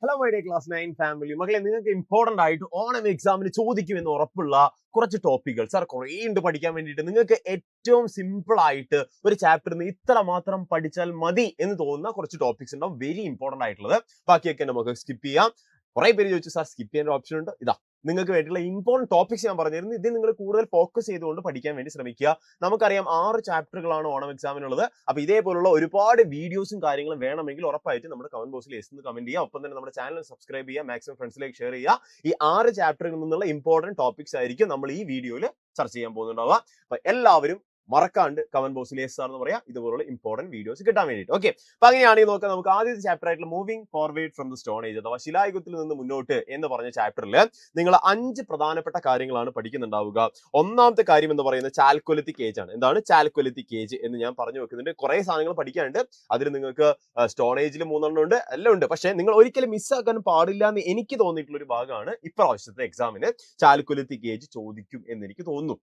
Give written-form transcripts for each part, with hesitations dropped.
Hello my day class 9 family മക്കളെ, നിങ്ങൾക്ക് important ആയിട്ട് ഓണം എക്സാമിന് ചോദിക്കുമെന്ന് ഉറപ്പുള്ള കുറച്ച് ടോപ്പിക്കുകൾ സാർ കുറേ ഉണ്ട് പഠിക്കാൻ വേണ്ടിയിട്ട്. നിങ്ങൾക്ക് ഏറ്റവും സിമ്പിൾ ആയിട്ട് ഒരു ചാപ്റ്ററിന് ഇത്ര മാത്രം പഠിച്ചാൽ മതി എന്ന് തോന്നുന്ന കുറച്ച് ടോപ്പിക്സ് ഉണ്ടാവും, വെരി ഇമ്പോർട്ടന്റ് ആയിട്ടുള്ളത്. ബാക്കിയൊക്കെ നമുക്ക് സ്കിപ്പ് ചെയ്യാം. കുറെ പേര് ചോദിച്ചു സാർ സ്കിപ്പ് ചെയ്യാൻ ഓപ്ഷൻ ഉണ്ട്. ഇതാ നിങ്ങൾക്ക് വേണ്ടിയുള്ള ഇമ്പോർട്ടന്റ് ടോപ്പിക്സ് ഞാൻ പറഞ്ഞിരുന്നു. ഇതിൽ നിങ്ങൾ കൂടുതൽ ഫോക്കസ് ചെയ്തുകൊണ്ട് പഠിക്കാൻ വേണ്ടി ശ്രമിക്കുക. നമുക്കറിയാം 6 ചാപ്റ്ററുകളാണ് ഓണം എക്സാമിനുള്ളത്. അപ്പൊ ഇതേപോലുള്ള ഒരുപാട് വീഡിയോസും കാര്യങ്ങളും വേണമെങ്കിൽ ഉറപ്പായിട്ട് നമ്മുടെ കമന്റ് ബോക്സിൽ എസ് എന്ന് കമന്റ് ചെയ്യുക. ഒപ്പം തന്നെ നമ്മുടെ ചാനൽ സബ്സ്ക്രൈബ് ചെയ്യുക, മാക്സിമം ഫ്രണ്ട്സിലേക്ക് ഷെയർ ചെയ്യുക. ഈ 6 ചാപ്റ്ററുകളിൽ നിന്നുള്ള ഇമ്പോർട്ടന്റ് ടോപ്പിക്സ് ആയിരിക്കും നമ്മൾ ഈ വീഡിയോയിൽ ചർച്ച ചെയ്യാൻ പോകുന്നുണ്ടാവുക. അപ്പൊ എല്ലാവരും മറക്കാണ്ട് കമന്റ് ബോക്സിൽ എസ് ആർ എന്ന് പറയാം, ഇതുപോലുള്ള ഇമ്പോർട്ടന്റ് വീഡിയോസ് കിട്ടാൻ വേണ്ടിയിട്ട്. ഓക്കെ, അപ്പൊ അങ്ങനെയാണെങ്കിൽ നോക്കാം. നമുക്ക് ആദ്യത്തെ ചാപ്റ്റർ ആയിട്ടുള്ള moving forward from the stone age അഥവാ ശിലായുഗത്തിൽ നിന്ന് മുന്നോട്ട് എന്ന് പറഞ്ഞ ചാപ്റ്ററിൽ നിങ്ങൾ 5 പ്രധാനപ്പെട്ട കാര്യങ്ങളാണ് പഠിക്കുന്നുണ്ടാവുക. ഒന്നാമത്തെ കാര്യം എന്ന് പറയുന്നത് ചാൽക്കൊലിത്തിക് ഏജ് ആണ്. എന്താണ് ചാൽക്കൊലിത്തിക് ഏജ് എന്ന് ഞാൻ പറഞ്ഞു വെക്കുന്നുണ്ട്. കുറെ സാധനങ്ങൾ പഠിക്കാനുണ്ട്. അതിൽ നിങ്ങൾക്ക് സ്റ്റോൺ ഏജിൽ 3 എണ്ണം ഉണ്ട്, എല്ലാം ഉണ്ട്. പക്ഷെ നിങ്ങൾ ഒരിക്കലും മിസ്സാക്കാൻ പാടില്ല എന്ന് എനിക്ക് തോന്നിയിട്ടുള്ള ഒരു ഭാഗമാണ് ഇപ്രാവശ്യത്തെ എക്സാമിന് ചാൽക്കൊലിത്തിക് ഏജ് ചോദിക്കും എന്ന് എനിക്ക് തോന്നുന്നു.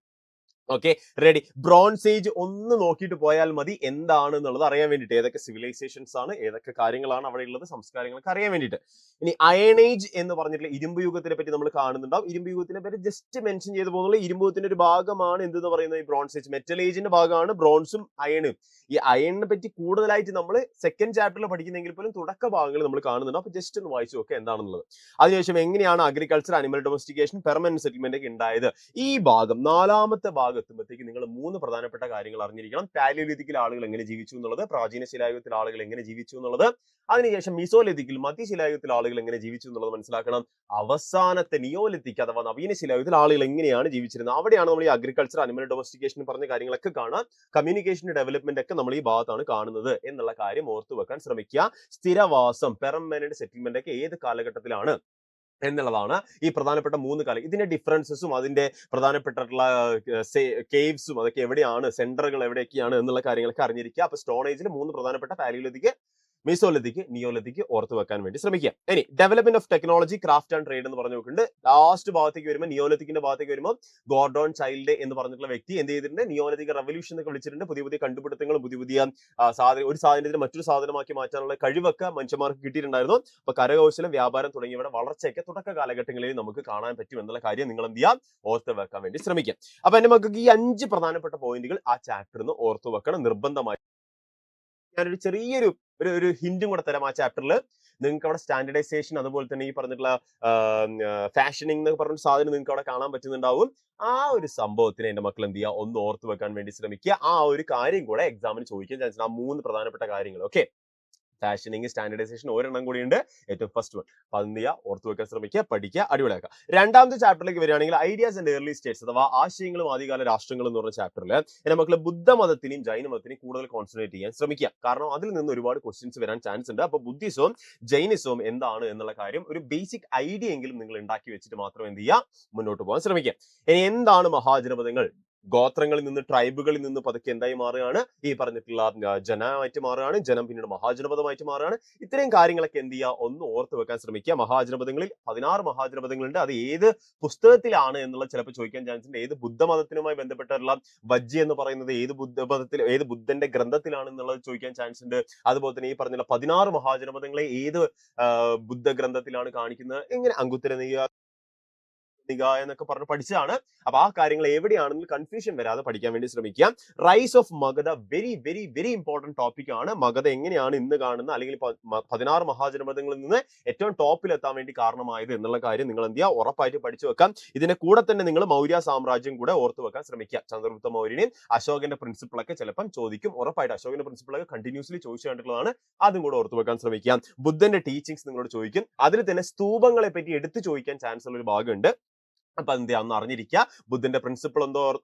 Okay, ready. ബ്രോൺസ് ഏജ് ഒന്ന് നോക്കിയിട്ട് പോയാൽ മതി എന്താണ് എന്നുള്ളത് അറിയാൻ വേണ്ടിയിട്ട്. ഏതൊക്കെ സിവിലൈസേഷൻസ് ആണ്, ഏതൊക്കെ കാര്യങ്ങളാണ് അവിടെ ഉള്ളത്, സംസ്കാരങ്ങളൊക്കെ അറിയാൻ വേണ്ടിയിട്ട്. ഇനി അയൺ ഏജ് എന്ന് പറഞ്ഞിട്ടുള്ള ഇരുമ്പ് യുഗത്തിനെ പറ്റി നമ്മൾ കാണുന്നുണ്ടാവും. ഇരുമ്പ് യുഗത്തിനെ പറ്റി ജസ്റ്റ് മെൻഷൻ ചെയ്ത് പോകുന്നത് ഇരുമ്പ് യുഗത്തിന്റെ ഒരു ഭാഗമാണ് എന്തെന്ന് പറയുന്നത് ഈ ബ്രോൺസ് ഏജ്. മെറ്റൽ ഏജിന്റെ ഭാഗമാണ് ബ്രോൺസും അയണും. ഈ അയണിനെ പറ്റി കൂടുതലായിട്ട് നമ്മൾ സെക്കൻഡ് ചാപ്റ്ററിൽ പഠിക്കുന്നെങ്കിൽ പോലും തുടക്ക ഭാഗങ്ങൾ നമ്മൾ കാണുന്നുണ്ട്. അപ്പൊ ജസ്റ്റ് ഒന്ന് വായിച്ചു നോക്കുക എന്താണെന്നുള്ളത്. അതിനുശേഷം എങ്ങനെയാണ് agriculture, animal domestication, permanent settlement ഒക്കെ ഉണ്ടായത്. ഈ ഭാഗം 4ാമത്തെ ഭാഗം എത്തുമ്പോഴത്തേക്ക് നിങ്ങൾ 3 പ്രധാനപ്പെട്ട കാര്യങ്ങൾ അറിഞ്ഞിരിക്കണം. പാലിയോലിത്തിക്കിൽ ആളുകൾ എങ്ങനെ ജീവിച്ചു എന്നുള്ളത്, പ്രാചീന ശിലായുഗത്തിൽ ആളുകൾ എങ്ങനെ ജീവിച്ചു എന്നുള്ളത്, അതിനുശേഷം മീസോലിത്തിക്കിൽ മധ്യശിലായുഗത്തിൽ ആളുകൾ എങ്ങനെ ജീവിച്ചു എന്നുള്ളത് മനസ്സിലാക്കണം. അവസാനത്തെ നിയോലിത്തിക് അഥവാ നവീന ശിലായുഗത്തിൽ ആളുകൾ എങ്ങനെയാണ് ജീവിച്ചിരുന്നത്. അവിടെയാണ് നമ്മൾ ഈ അഗ്രികൾച്ചർ, അനിമൽ ഡൊമസ്റ്റിക്കേഷൻ പറഞ്ഞ കാര്യങ്ങളൊക്കെ കാണാം. കമ്മ്യൂണിക്കേഷൻ ഡെവലപ്മെന്റ് ഒക്കെ നമ്മൾ ഈ ഭാഗത്താണ് കാണുന്നത് എന്നുള്ള കാര്യം ഓർത്തു വെക്കാൻ ശ്രമിക്കുക. സ്ഥിരവാസം, പെർമനന്റ് സെറ്റിൽമെന്റ് ഒക്കെ ഏത് കാലഘട്ടത്തിലാണ് എന്നുള്ളതാണ് ഈ പ്രധാനപ്പെട്ട 3 കാലം. ഇതിന്റെ ഡിഫറൻസസും അതിന്റെ പ്രധാനപ്പെട്ടിട്ടുള്ള കേവ്സും അതൊക്കെ എവിടെയാണ്, സെന്ററുകൾ എവിടെയൊക്കെയാണ് എന്നുള്ള കാര്യങ്ങളൊക്കെ അറിഞ്ഞിരിക്കുക. അപ്പൊ സ്റ്റോൺ ഏജിൽ 3 പ്രധാനപ്പെട്ട പാലിയോലിത്തിക്, മീസോലിത്തിക്, നിയോലിത്തിക് ഓർത്ത് വെക്കാൻ വേണ്ടി ശ്രമിക്കുക. ഇനി development of technology, craft and trade എന്ന് പറഞ്ഞു നോക്കുന്നുണ്ട്. ലാസ്റ്റ് ഭാഗത്തേക്ക് വരുമ്പോൾ നിയോലിത്തിക്കിന്റെ ഭാഗത്തേക്ക് വരുമ്പോൾ ഗോർഡോൺ ചൈൽഡ് എന്ന് പറഞ്ഞിട്ടുള്ള വ്യക്തി എന്ത് ചെയ്തിട്ടുണ്ട്, നിയോലിത്തിക് റവല്യൂഷൻ എന്നൊക്കെ വിളിച്ചിട്ടുണ്ട്. പുതിയ പുതിയ കണ്ടുപിടുത്തങ്ങളും പുതിയ ഒരു സാധനത്തിന് മറ്റൊരു സാധനമാക്കി മാറ്റാനുള്ള കഴിവൊക്കെ മനുഷ്യന്മാർക്ക് കിട്ടിയിട്ടുണ്ടായിരുന്നു. അപ്പൊ കരകൗശലം, വ്യാപാരം തുടങ്ങിയവയുടെ വളർച്ചയൊക്കെ തുടക്ക കാലഘട്ടങ്ങളിൽ നമുക്ക് കാണാൻ പറ്റും എന്നുള്ള കാര്യം നിങ്ങൾ എന്ത് ചെയ്യാം, ഓർത്ത് വെക്കാൻ വേണ്ടി ശ്രമിക്കാം. അപ്പൊ എന്റെ മക്കൾക്ക് ഈ 5 പ്രധാനപ്പെട്ട പോയിന്റുകൾ ആ ചാപ്റ്ററിന് ഓർത്ത് വെക്കണം നിർബന്ധമായി. ഞാനൊരു ചെറിയൊരു ഒരു ഹിന്റും കൂടെ തരാം. ആ ചാപ്റ്ററിൽ നിങ്ങൾക്ക് അവിടെ സ്റ്റാൻഡർഡൈസേഷൻ, അതുപോലെ തന്നെ ഈ പറഞ്ഞിട്ടുള്ള ഫാഷനിങ് എന്നൊക്കെ പറഞ്ഞ സാധനം നിങ്ങൾക്ക് അവിടെ കാണാൻ പറ്റുന്നുണ്ടാവും. ആ ഒരു സംഭവത്തിന് എന്റെ മക്കൾ എന്ത് ചെയ്യുക, ഒന്ന് ഓർത്ത് വെക്കാൻ വേണ്ടി ശ്രമിക്കുക. ആ ഒരു കാര്യം കൂടെ എക്സാമിന് ചോദിക്കാൻ ചാൻസ് ഉണ്ട്. ആ 3 പ്രധാനപ്പെട്ട കാര്യങ്ങൾ. ഓക്കെ, ഫാഷനിങ്, സ്റ്റാൻഡർഡൈസേഷൻ ഒരെണ്ണം കൂടി ഉണ്ട്, ഏറ്റവും ഫസ്റ്റ് വൺ. അപ്പൊ അത് ഓർത്ത് വെക്കാൻ ശ്രമിക്കുക, പഠിക്കുക, അടിപൊളിയാക്കുക. രണ്ടാമത്തെ ചാപ്റ്ററിലേക്ക് വരികയാണെങ്കിൽ ഐഡിയാസ് ആൻഡ് ഏർലി സ്റ്റേറ്റ്സ് അഥവാ ആശയങ്ങളും ആദ്യകാല രാഷ്ട്രങ്ങളും എന്ന് പറഞ്ഞ ചാപ്റ്ററിൽ എന്റെ മക്കളെ ബുദ്ധമതത്തിനെയും ജൈനമതത്തിനെയും കൂടുതൽ കോൺസെൻട്രേറ്റ് ചെയ്യാൻ ശ്രമിക്കുക. കാരണം അതിൽ നിന്ന് ഒരുപാട് ക്വസ്റ്റ്യൻസ് വരാൻ ചാൻസ് ഉണ്ട്. അപ്പൊ ബുദ്ധിസവും ജൈനിസവും എന്താണ് എന്നുള്ള കാര്യം ഒരു ബേസിക് ഐഡിയ എങ്കിലും നിങ്ങൾ ഉണ്ടാക്കി വെച്ചിട്ട് മാത്രം എന്ത് ചെയ്യുക, മുന്നോട്ട് പോകാൻ ശ്രമിക്കുക. ഇനി എന്താണ് മഹാജനപദങ്ങൾ, ഗോത്രങ്ങളിൽ നിന്ന്, ട്രൈബുകളിൽ നിന്ന് പതുക്കെ എന്തായി മാറുകയാണ്, ഈ പറഞ്ഞിട്ടുള്ള ജനമായിട്ട് മാറുകയാണ്, ജനം പിന്നീട് മഹാജനപദമായിട്ട് മാറുകയാണ്. ഇത്രയും കാര്യങ്ങളൊക്കെ എന്ത് ചെയ്യുക, ഒന്ന് ഓർത്ത് വെക്കാൻ ശ്രമിക്കുക. മഹാജനപദങ്ങളിൽ 16 മഹാജനപദങ്ങളുണ്ട്. അത് ഏത് പുസ്തകത്തിലാണ് എന്നുള്ളത് ചിലപ്പോൾ ചോദിക്കാൻ ചാൻസ് ഉണ്ട്. ഏത് ബുദ്ധമതത്തിനുമായി ബന്ധപ്പെട്ടുള്ള വജ്ജി എന്ന് പറയുന്നത് ഏത് ബുദ്ധമതത്തിൽ, ഏത് ബുദ്ധന്റെ ഗ്രന്ഥത്തിലാണ് എന്നുള്ളത് ചോദിക്കാൻ ചാൻസ് ഉണ്ട്. അതുപോലെ തന്നെ ഈ പറഞ്ഞ 16 മഹാജനപദങ്ങളെ ഏത് ബുദ്ധ ഗ്രന്ഥത്തിലാണ് കാണിക്കുന്നത്, എങ്ങനെ അങ്കുത്തര എന്നൊക്കെ പറഞ്ഞ് പഠിച്ചതാണ്. അപ്പൊ ആ കാര്യങ്ങൾ എവിടെയാണെന്ന് കൺഫ്യൂഷൻ വരാതെ പഠിക്കാൻ വേണ്ടി ശ്രമിക്കാം. Rise of Magadha very very very important topic ആണ്. മഗധ എങ്ങനെയാണ് ഇന്ന് കാണുന്ന അല്ലെങ്കിൽ 16 മഹാജനപദങ്ങളിൽ നിന്ന് ഏറ്റവും ടോപ്പിൽ എത്താൻ വേണ്ടി കാരണമായത് എന്നുള്ള കാര്യം നിങ്ങൾ എന്ത് ചെയ്യുക, ഉറപ്പായിട്ട് പഠിച്ചു വെക്കാം. ഇതിന്റെ കൂടെ തന്നെ നിങ്ങൾ മൗര്യ സാമ്രാജ്യം കൂടെ ഓർത്ത് വെക്കാൻ ശ്രമിക്കുക. ചന്ദ്രഗുപ്ത മൗര്യനെയും അശോകന്റെ പ്രിൻസിപ്പിൾ ഒക്കെ ചിലപ്പം ചോദിക്കും. ഉറപ്പായിട്ട് അശോകന്റെ പ്രിൻസിപ്പിൾ ഒക്കെ കണ്ടിന്യൂസ്ലി ചോദിച്ചു കണ്ടിട്ടുള്ളതാണ്. അതും കൂടെ ഓർത്ത് വെക്കാൻ ശ്രമിക്കാം. ബുദ്ധന്റെ ടീച്ചിങ്സ് നിങ്ങളോട് ചോദിക്കും. അതിൽ തന്നെ സ്തൂപങ്ങളെ പറ്റി എടുത്തു ചോദിക്കാൻ ചാൻസ് ഉള്ള ഒരു ഭാഗമുണ്ട്. അപ്പൊ എന്താന്ന് അറിഞ്ഞിരിക്കുക. ബുദ്ധന്റെ പ്രിൻസിപ്പിൾ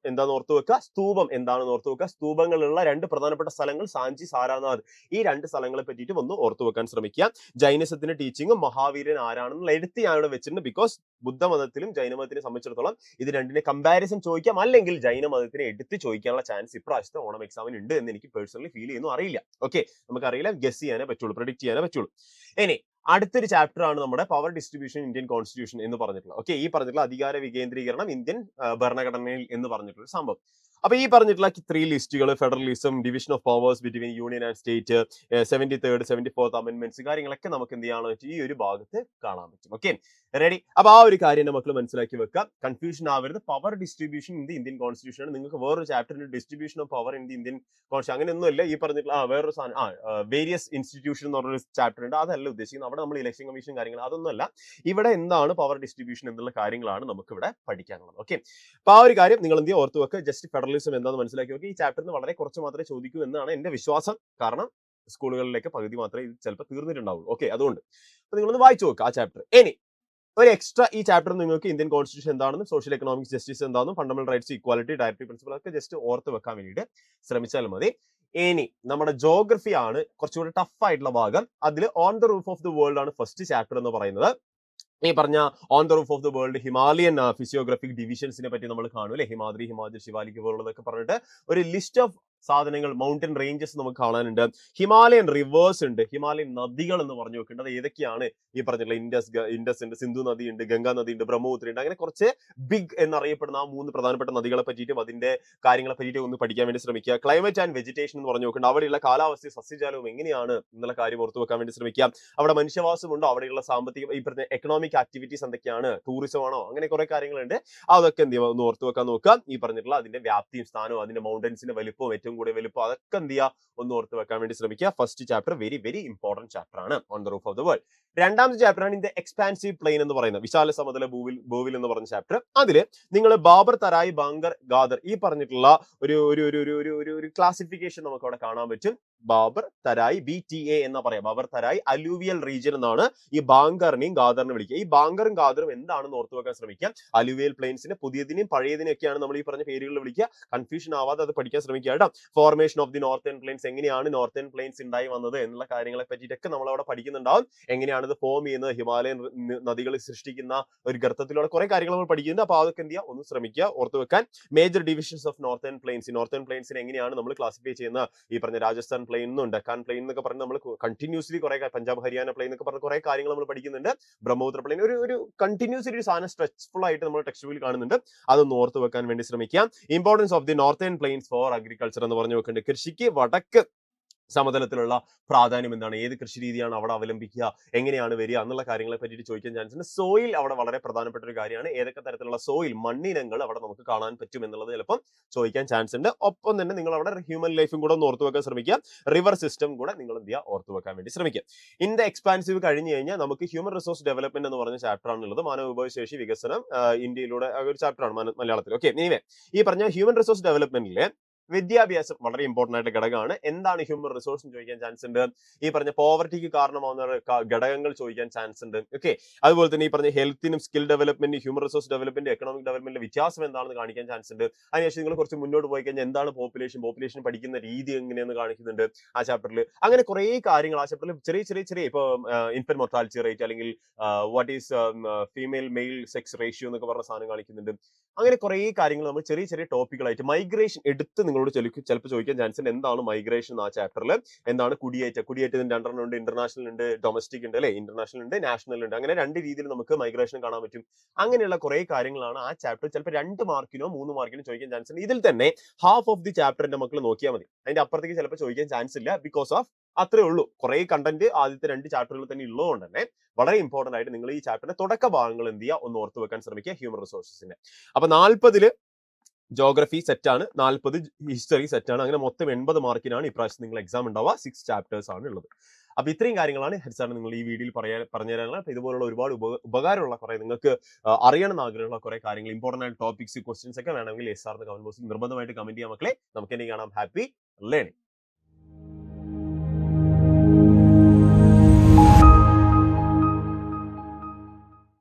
എന്താന്ന് ഓർത്തു വെക്കുക, സ്തൂപം എന്താണെന്ന് ഓർത്തു വെക്കുക. സ്തൂപങ്ങളുള്ള 2 പ്രധാനപ്പെട്ട സ്ഥലങ്ങൾ സാഞ്ചി, സാരാനാഥ്, ഈ 2 സ്ഥലങ്ങളെ പറ്റിയിട്ട് ഒന്ന് ഓർത്തു വെക്കാൻ ശ്രമിക്കുക. ജൈനസത്തിന്റെ ടീച്ചിങ്ങും മഹാവീരൻ ആരാണെന്നുള്ള എടുത്ത് ഞാൻ ഇവിടെ വെച്ചിട്ടുണ്ട്. ബിക്കോസ് ബുദ്ധമതത്തിലും ജൈനമതത്തിനെ സംബന്ധിച്ചിടത്തോളം ഇത് രണ്ടിനെ കമ്പാരിസൺ ചോദിക്കാം, അല്ലെങ്കിൽ ജൈനമതത്തിനെ എടുത്ത് ചോദിക്കാനുള്ള ചാൻസ് ഇപ്രാവശ്യത്തെ ഓണം എക്സാമിന് ഉണ്ട് എന്ന് എനിക്ക് പേഴ്സണലി ഫീൽ ചെയ്യുന്നു. അറിയില്ല. ഓക്കെ, നമുക്കറിയില്ല, ഗസ് ചെയ്യാനേ പറ്റുള്ളൂ, പ്രെഡിക്ട് ചെയ്യാനേ പറ്റുള്ളൂ. ഇനി അടുത്തൊരു ചാപ്റ്റർ ആണ് നമ്മുടെ പവർ ഡിസ്ട്രിബ്യൂഷൻ ഇന്ത്യൻ കോൺസ്റ്റിറ്റ്യൂഷൻ എന്ന് പറഞ്ഞിട്ടുള്ള ഓക്കെ ഈ പറഞ്ഞിട്ടുള്ള അധികാര വികേന്ദ്രീകരണം ഇന്ത്യൻ ഭരണഘടനയിൽ എന്ന് പറഞ്ഞിട്ടുള്ള ഒരു സംഭവം. അപ്പൊ ഈ പറഞ്ഞിട്ടുള്ള 3 ലിസ്റ്റുകൾ federalism, division of powers between union and state, 73rd 74th amendments കാര്യങ്ങളൊക്കെ നമുക്ക് എന്ത് ചെയ്യാൻ പറ്റും ഈ ഒരു ഭാഗത്ത് കാണാൻ പറ്റും. Okay ready. അപ്പൊ ആ ഒരു കാര്യം മക്കൾ മനസ്സിലാക്കി വെക്കാം, കൺഫ്യൂഷൻ ആവരുത്. Power distribution in the Indian constitution ആണ്. നിങ്ങൾക്ക് വേറൊരു ചാപ്റ്ററിന്റെ distribution of power in the Indian constitution അങ്ങനെയൊന്നുമില്ല. ഈ പറഞ്ഞിട്ടുള്ള വേറൊരു സാധനം വേരിയസ് ഇൻസ്റ്റിറ്റ്യൂഷൻ എന്ന് പറഞ്ഞൊരു ചാപ്റ്റർ ഉണ്ട്, അതല്ല ഉദ്ദേശിക്കുന്നത്. അവിടെ നമ്മൾ ഇലക്ഷൻ കമ്മീഷൻ കാര്യങ്ങൾ അതൊന്നുമല്ല. ഇവിടെ എന്താണ് പവർ ഡിസ്ട്രിബ്യൂഷൻ എന്നുള്ള കാര്യങ്ങളാണ് നമുക്ക് ഇവിടെ പഠിക്കാനുള്ളത്. ഓക്കെ അപ്പൊ ആ ഒരു കാര്യം നിങ്ങൾ എന്ത് ഓർത്ത് വെക്കുക. ജസ്റ്റ് ഫെഡറലിസം എന്താണെന്ന് മനസ്സിലാക്കി വെക്കുക. ഈ ചാപ്റ്ററിന് വളരെ കുറച്ച് മാത്രമേ ചോദിക്കൂ എന്നാണ് എന്റെ വിശ്വാസം. കാരണം സ്കൂളുകളിലേക്ക് പകുതി മാത്രമേ ഇത് ചിലപ്പോൾ തീർന്നിട്ടുണ്ടാവുള്ളൂ. ഓക്കെ അതുകൊണ്ട് അപ്പൊ നിങ്ങളൊന്ന് വായിച്ചു നോക്കുക ആ ചാപ്റ്റർ. ഇനി ഒരു എക്സ്ട്രാ ഈ ചാപ്റ്റർ നിങ്ങൾക്ക് ഇന്ത്യൻ കോൺസ്റ്റിറ്റ്യൂഷൻ എന്താണെന്നും സോഷ്യൽ എക്കണോമിക് ജസ്റ്റിസ് എന്താണെന്നും fundamental rights, equality, directory principal ഒക്കെ ജസ്റ്റ് ഓർത്ത് വെക്കാൻ വേണ്ടിയിട്ട് ശ്രമിച്ചാൽ മതി. ഇനി നമ്മുടെ ജോഗ്രഫി ആണ് കുറച്ചുകൂടി ടഫ് ആയിട്ടുള്ള ഭാഗം. അതിൽ on the roof of the world ആണ് ഫസ്റ്റ് ചാപ്റ്റർ എന്ന് പറയുന്നത്. ഈ പറഞ്ഞ on the roof of the world Himalayan physiographic ഡിവിഷൻസിനെ പറ്റി നമ്മൾ കാണും അല്ലെ. ഹിമാദ്രി, ഹിമാചൽ, ശിവാലിക് പോലുള്ളതൊക്കെ പറഞ്ഞിട്ട് ഒരു ലിസ്റ്റ് ഓഫ് സാധനങ്ങൾ, മൗണ്ടൻ റേഞ്ചസ് നമുക്ക് കാണാനുണ്ട്. ഹിമാലയൻ റിവേഴ്സ് ഉണ്ട്, ഹിമാലയൻ നദികൾ എന്ന് പറഞ്ഞു വെക്കേണ്ടത് ഏതൊക്കെയാണ് ഈ പറഞ്ഞിട്ടുള്ള ഇൻഡസ് ഉണ്ട്, സിന്ധു നദി ഉണ്ട്, ഗംഗാ നദി ഉണ്ട്, ബ്രഹ്മപുത്ര ഉണ്ട്. അങ്ങനെ കുറച്ച് ബിഗ് എന്നറിയപ്പെടുന്ന ആ 3 പ്രധാനപ്പെട്ട നദികളെ പറ്റിയിട്ടും അതിന്റെ കാര്യങ്ങളെ പറ്റിയിട്ട് ഒന്ന് പഠിക്കാൻ വേണ്ടി ശ്രമിക്കുക. ക്ലൈമറ്റ് ആൻഡ് വെജിറ്റേഷൻ എന്ന് പറഞ്ഞു നോക്കേണ്ടത് അവിടെയുള്ള കാലാവസ്ഥയും സസ്യജാലവും എങ്ങനെയാണ് എന്നുള്ള കാര്യം ഓർത്ത് വെക്കാൻ വേണ്ടി ശ്രമിക്കുക. അവിടെ മനുഷ്യവാസം ഉണ്ടോ, അവിടെയുള്ള സാമ്പത്തിക ഈ പറഞ്ഞ എക്കണോമിക് ആക്ടിവിറ്റീസ് എന്തൊക്കെയാണ്, ടൂറിസം ആണോ, അങ്ങനെ കുറെ കാര്യങ്ങളുണ്ട്. അതൊക്കെ എന്ത് ചെയ്യുക ഒന്ന് ഓർത്ത് വെക്കാൻ നോക്കുക. ഈ പറഞ്ഞിട്ടുള്ള അതിന്റെ വ്യാപ്തിയും സ്ഥാനവും അതിന്റെ മൗണ്ടൻസിന്റെ വലിപ്പവും ഏറ്റവും കൂടുതൽ വലിപ്പം അതൊക്കെ എന്ത് ചെയ്യുക ഒന്ന് ഓർത്ത് വെക്കാൻ വേണ്ടി ശ്രമിക്കുക. First chapter very very important chapter ആണ് on the roof of the world. രണ്ടാമത്തെ ചാപ്റ്റർ ആണ് ഇതിന്റെ എക്സ്പാൻസീവ് പ്ലെയിൻ എന്ന് പറയുന്നത്, വിശാല സമതല ഭൂവിൽ എന്ന് പറഞ്ഞ ചാപ്റ്റർ. അതില് നിങ്ങൾ ബാബർ, തരായി, ബാങ്കർ, ഗാദർ ഈ പറഞ്ഞിട്ടുള്ള ഒരു ക്ലാസിഫിക്കേഷൻ നമുക്ക് അവിടെ കാണാൻ പറ്റും. ബാബർ തരായി BTA എന്ന് പറയാം. ബാബർ തരായി അലൂവിയൽ റീജിയൻ എന്നാണ് ഈ ബാങ്കറിനെയും ഗാദറിനെ വിളിക്കുക. ഈ ബാങ്കറും ഗാദറും എന്താണെന്ന് ഓർത്ത് വെക്കാൻ ശ്രമിക്കാം. അലൂവിയൽ പ്ലെയിൻസിനെ പുതിയതിനെയും പഴയതിനെയും ഒക്കെയാണ് നമ്മൾ ഈ പറഞ്ഞ പേരുകളിൽ വിളിക്കുക. കൺഫ്യൂഷൻ ആവാതെ അത് പഠിക്കാൻ ശ്രമിക്കുക കേട്ടോ. Formation of the northern planes, എങ്ങനെയാണ് നോർത്തേൺ പ്ലെയിൻസ് ഉണ്ടായി വന്നത് എന്നുള്ള കാര്യങ്ങളെ പറ്റിയിട്ടൊക്കെ നമ്മൾ അവിടെ പഠിക്കുന്നുണ്ടാവും. എങ്ങനെയാണ് ഇത് ഫോം ചെയ്യുന്നത്, ഹിമാലയൻ നദികൾ സൃഷ്ടിക്കുന്ന ഒരു ഗർത്തത്തിലൂടെ കുറെ കാര്യങ്ങൾ നമ്മൾ പഠിക്കുന്നുണ്ട്. അപ്പൊ അതൊക്കെ എന്ത് ചെയ്യുക ഒന്ന് ശ്രമിക്കുക ഓർത്ത് വെക്കാൻ. Major divisions of northern plains, northern പ്ലെയിൻസിനെ എങ്ങനെയാണ് നമ്മൾ ക്ലാസിഫൈ ചെയ്യുന്നത്, ഈ പറഞ്ഞ രാജസ്ഥാൻ പ്ലെയിൻ എന്നും ഡക്കാൻ പ്ലെയിൻ എന്നൊക്കെ പറഞ്ഞ് നമ്മൾ കണ്ടിന്യൂസ്ലി കുറെ പഞ്ചാബ് ഹരിയാന പ്ലെയിൻ എന്നൊക്കെ പറഞ്ഞ കുറെ കാര്യങ്ങൾ നമ്മൾ പഠിക്കുന്നുണ്ട്. ബ്രഹ്മപുത്ര പ്ലെയിൻ ഒരു കണ്ടിന്യൂസ്ലി ഒരു സാധനം സ്ട്രെച്ച്ഫുൾ ആയിട്ട് നമ്മൾ ടെക്സ്റ്റ് ബുക്കിൽ കാണുന്നുണ്ട്. അതൊന്ന് ഓർത്ത് വെക്കാൻ വേണ്ടി ശ്രമിക്കാം. Importance of the northern planes four agriculture എന്ന് പറഞ്ഞു വെക്കുന്നുണ്ട്. കൃഷിക്ക് വടക്ക് സമതലത്തിലുള്ള പ്രാധാന്യം എന്താണ്, ഏത് കൃഷി രീതിയാണ് അവിടെ അവലംബിക്കുക, എങ്ങനെയാണ് വരിക എന്നുള്ള കാര്യങ്ങളെ പറ്റിയിട്ട് ചോദിക്കാൻ ചാൻസ് ഉണ്ട്. സോയിൽ അവിടെ വളരെ പ്രധാനപ്പെട്ട ഒരു കാര്യമാണ്. ഏതൊക്കെ തരത്തിലുള്ള സോയിൽ മണ്ണിനങ്ങൾ അവിടെ നമുക്ക് കാണാൻ പറ്റും എന്നുള്ളത് ചിലപ്പം ചോദിക്കാൻ ചാൻസ് ഉണ്ട്. ഒപ്പം തന്നെ നിങ്ങൾ അവിടെ ഹ്യൂമൻ ലൈഫും കൂടെ ഒന്ന് ഓർത്ത് വെക്കാൻ ശ്രമിക്കുക. റിവർ സിസ്റ്റം കൂടെ നിങ്ങൾ എന്ത് ചെയ്യുക ഓർത്ത് വെക്കാൻ വേണ്ടി ശ്രമിക്കുക. ഇൻ ദ എക്സ്പാൻസീവ് കഴിഞ്ഞ് കഴിഞ്ഞാൽ നമുക്ക് ഹ്യൂമൻ റിസോഴ്സ് ഡെവലപ്മെന്റ് എന്ന് പറഞ്ഞ ചാപ്റ്റർ ആണുള്ളത്. മാനവ വിഭവശേഷി വികസനം ഇന്ത്യയിലൂടെ ഒരു ചാപ്റ്റർ ആണ് മലയാളത്തിൽ. ഓക്കെ ഇനിവേ ഈ പറഞ്ഞ ഹ്യൂമൻ റിസോഴ്സ് ഡെവലപ്മെന്റിലെ വിദ്യാഭ്യാസം വളരെ ഇമ്പോർട്ടന്റ് ആയിട്ട് ഘടകമാണ്. എന്താണ് ഹ്യൂമൻ റിസോഴ്സ് എന്ന് ചോദിക്കാൻ ചാൻസ് ഉണ്ട്. ഈ പറഞ്ഞ പോവർട്ടിക്ക് കാരണമാവുന്ന ഘടകങ്ങൾ ചോദിക്കാൻ ചാൻസ് ഉണ്ട്. ഓക്കെ അതുപോലെ തന്നെ ഈ പറഞ്ഞ ഹെൽത്തിനും skill development, human resource development, economic ഡെവലപ്മെന്റിന്റെ വ്യത്യാസം എന്താണെന്ന് കാണിക്കാൻ ചാൻസ് ഉണ്ട്. അതിനുശേഷം നിങ്ങൾ കുറച്ച് മുന്നോട്ട് പോയി കഴിഞ്ഞാൽ എന്താണ് പോപ്പുലേഷൻ പഠിക്കുന്ന രീതി എങ്ങനെയെന്ന് കാണിക്കുന്നുണ്ട് ആ ചാപ്റ്ററിൽ. അങ്ങനെ കുറെ കാര്യങ്ങൾ ആ ചാപ്റ്ററിൽ ചെറിയ ഇപ്പൊ ഇൻഫന്റ് മൊർട്ടാലിറ്റി റേറ്റ് അല്ലെങ്കിൽ what is female male sex ratio എന്നൊക്കെ പറഞ്ഞ സാധനം കാണിക്കുന്നുണ്ട്. അങ്ങനെ കുറെ കാര്യങ്ങൾ നമ്മൾ ചെറിയ ടോപ്പിക്കുകളായിട്ട് മൈഗ്രേഷൻ എടുത്ത് നിങ്ങളോട് ചിലപ്പോൾ ചോദിക്കാൻ ചാൻസ് ഉണ്ട്. എന്താണ് മൈഗ്രേഷൻ ആ ചാപ്റ്ററിൽ, എന്താണ് കുടിയേറ്റത്തിന് 2 ഉണ്ട്, ഇന്റർനാഷണൽ ഉണ്ട്, ഡൊമസ്റ്റിക് ഉണ്ട് അല്ലെ, ഇന്റർനാഷണൽ ഉണ്ട്, നാഷണൽ ഉണ്ട്. അങ്ങനെ 2 രീതിയിൽ നമുക്ക് മൈഗ്രേഷൻ കാണാൻ പറ്റും. അങ്ങനെയുള്ള കുറെ കാര്യങ്ങളാണ് ആ ചാപ്റ്റർ ചിലപ്പോൾ 2 മാർക്കിനോ 3 മാർക്കിനോ ചോദിക്കാൻ ചാൻസ് ഉണ്ട്. ഇതിൽ തന്നെ ഹാഫ് ഓഫ് ദി ചാപ്റ്ററിന്റെ മക്കൾ നോക്കിയാൽ മതി. അതിന്റെ അപ്പുറത്തേക്ക് ചിലപ്പോൾ ചോദിക്കാൻ ചാൻസ് ഇല്ല. ബിക്കോസ് ഓഫ് അത്രേ ഉള്ളൂ. കുറെ കണ്ടന്റ് ആദ്യത്തെ 2 ചാപ്റ്ററുകൾ തന്നെ ഉള്ളതുകൊണ്ട് തന്നെ വളരെ ഇമ്പോർട്ടന്റ് ആയിട്ട് നിങ്ങൾ ഈ ചാപ്റ്ററിന്റെ തുടക്ക ഭാഗങ്ങൾ എന്ത് ചെയ്യുക ഒന്ന് ഓർത്ത് വെക്കാൻ ശ്രമിക്കുക ഹ്യൂമൻ റിസോഴ്സസിന്റെ. അപ്പൊ 40 ജോഗ്രഫി സെറ്റാണ്, 40 ഹിസ്റ്ററി സെറ്റാണ്. അങ്ങനെ മൊത്തം 80 മാർക്കിനാണ് ഇപ്രാവശ്യം നിങ്ങൾ എക്സാം ഉണ്ടാവുക. 6 ചാപ്റ്റേഴ്സ് ആണ് ഉള്ളത്. അപ്പൊ ഇത്രയും കാര്യങ്ങളാണ് ഹെഡ്സാണ് നിങ്ങൾ ഈ വീഡിയോയിൽ പറഞ്ഞു തരാനുള്ള. അപ്പൊ ഇതുപോലുള്ള ഒരുപാട് ഉപകാരമുള്ള കുറെ നിങ്ങൾക്ക് അറിയണമെന്ന് ആഗ്രഹമുള്ള കുറെ കാര്യങ്ങൾ, ഇമ്പോർട്ടന്റ് ആയിട്ട് ടോപ്പിക്സ്, ക്വസ്റ്റ്യൻസ് ഒക്കെ വേണമെങ്കിൽ SR കമന്റ് ബോക്സിൽ നിർബന്ധമായിട്ട് കമന്റ് ചെയ്യാൻ മക്കളെ. നമുക്ക് ഇനി കാണാം. Happy learning.